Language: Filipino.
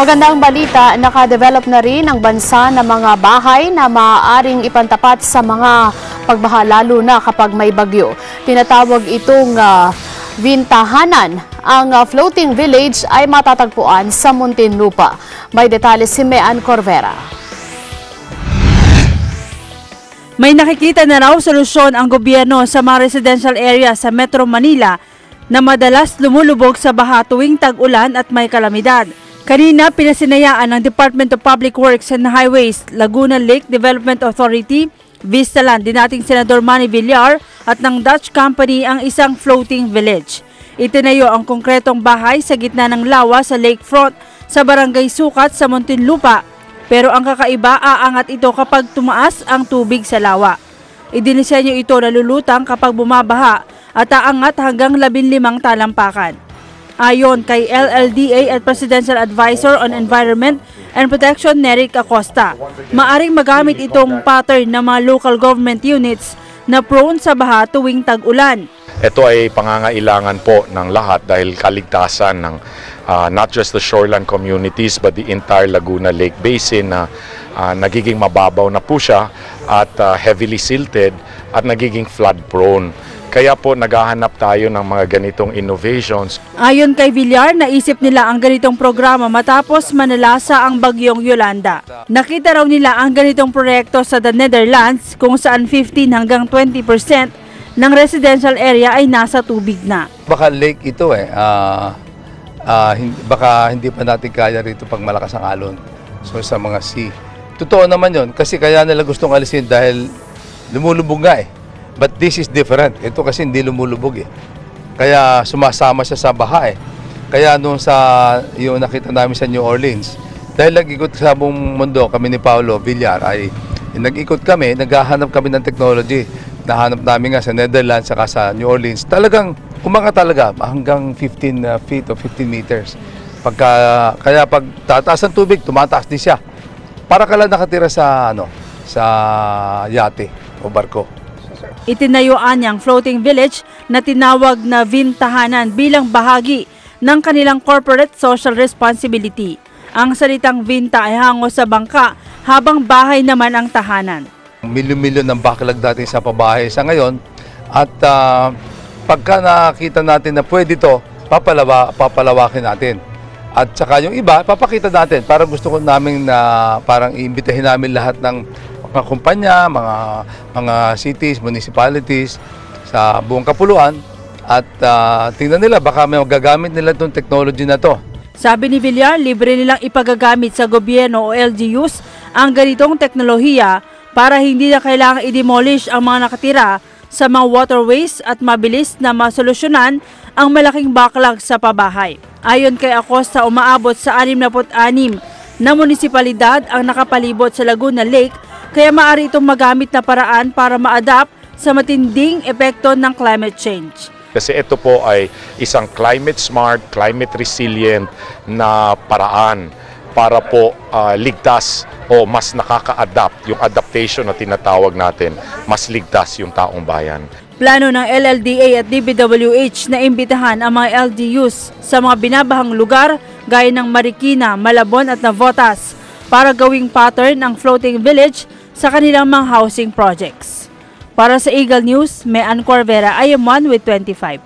Magandang balita, nakadevelop na rin ang bansa ng mga bahay na maaaring ipantapat sa mga pagbaha lalo na kapag may bagyo. Tinatawag itong Vintahanan. Ang floating village ay matatagpuan sa Muntinlupa. May detalye si Mean Corvera. May nakikita na raw solusyon ang gobyerno sa mga residential area sa Metro Manila na madalas lumulubog sa baha tuwing tag-ulan at may kalamidad. Kanina, pinasinayaan ng Department of Public Works and Highways, Laguna Lake Development Authority, Vistaland, dinating Senador Manny Villar at ng Dutch company ang isang floating village. Itinayo ang konkretong bahay sa gitna ng lawa sa lakefront sa Barangay Sukat sa Muntinlupa. Pero ang kakaiba, aangat ito kapag tumaas ang tubig sa lawa. Idinisenyo ito na lulutang kapag bumabaha at aangat hanggang 15 talampakan. Ayon kay LLDA at Presidential Advisor on Environment and Protection Neric Acosta, maaring magamit itong pattern ng mga local government units na prone sa baha tuwing tag-ulan. Ito ay pangangailangan po ng lahat dahil kaligtasan ng not just the shoreline communities but the entire Laguna Lake Basin na nagiging mababaw na po siya at heavily silted at nagiging flood prone. Kaya po naghahanap tayo ng mga ganitong innovations. Ayon kay Villar, naisip nila ang ganitong programa matapos manalasa ang bagyong Yolanda. Nakita raw nila ang ganitong proyekto sa the Netherlands kung saan 15 hanggang 20% ng residential area ay nasa tubig na. Baka lake ito baka hindi pa natin kaya rito pag malakas ang alon. So sa mga sea. Totoo naman yon kasi kaya nila gustong alisin dahil lumulubog nga But this is different. Ito kasi hindi lumulubog Kaya sumasama siya sa baha Kaya nung yung nakita namin sa New Orleans, dahil nag-ikot sa buong mundo kami ni Paulo Villar ay nag-ikot kami, naghahanap kami ng technology. Nahanap namin nga sa Netherlands saka sa New Orleans. Talagang umangat talaga hanggang 15 feet o 15 meters. Kaya pag tataas ang tubig, tumataas din siya. Para ka lang nakatira sa yate o barko. Itinayuan niyang floating village na tinawag na Vintahanan bilang bahagi ng kanilang corporate social responsibility. Ang salitang Vinta ay hango sa bangka habang bahay naman ang tahanan. Milyon-milyon ng backlog dati sa pabahay sa ngayon at pagka nakita natin na pwede ito, papalawakin natin. At saka yung iba, papakita natin. Parang gusto ko namin na parang iimbitahin namin lahat ng mga kumpanya, mga cities, municipalities sa buong kapuluan at tingnan nila baka may magagamit nila itong technology na to. Sabi ni Villar, libre nilang ipagagamit sa gobyerno o LGUs ang ganitong teknolohiya para hindi na kailangang i-demolish ang mga nakatira sa mga waterways at mabilis na masolusyonan ang malaking backlog sa pabahay. Ayon kay Acosta, umaabot sa 66 na munisipalidad ang nakapalibot sa Laguna Lake, kaya maaari itong magamit na paraan para ma-adapt sa matinding epekto ng climate change. Kasi ito po ay isang climate smart, climate resilient na paraan para po ligtas o mas nakaka-adapt, yung adaptation na tinatawag natin, mas ligtas yung taong bayan. Plano ng LLDA at DPWH na imbitahan ang mga LGUs sa mga binabahang lugar gaya ng Marikina, Malabon at Navotas para gawing pattern ang floating village sa kanilang mga housing projects. Para sa Eagle News, Mean Corvera, I am 1 with 25.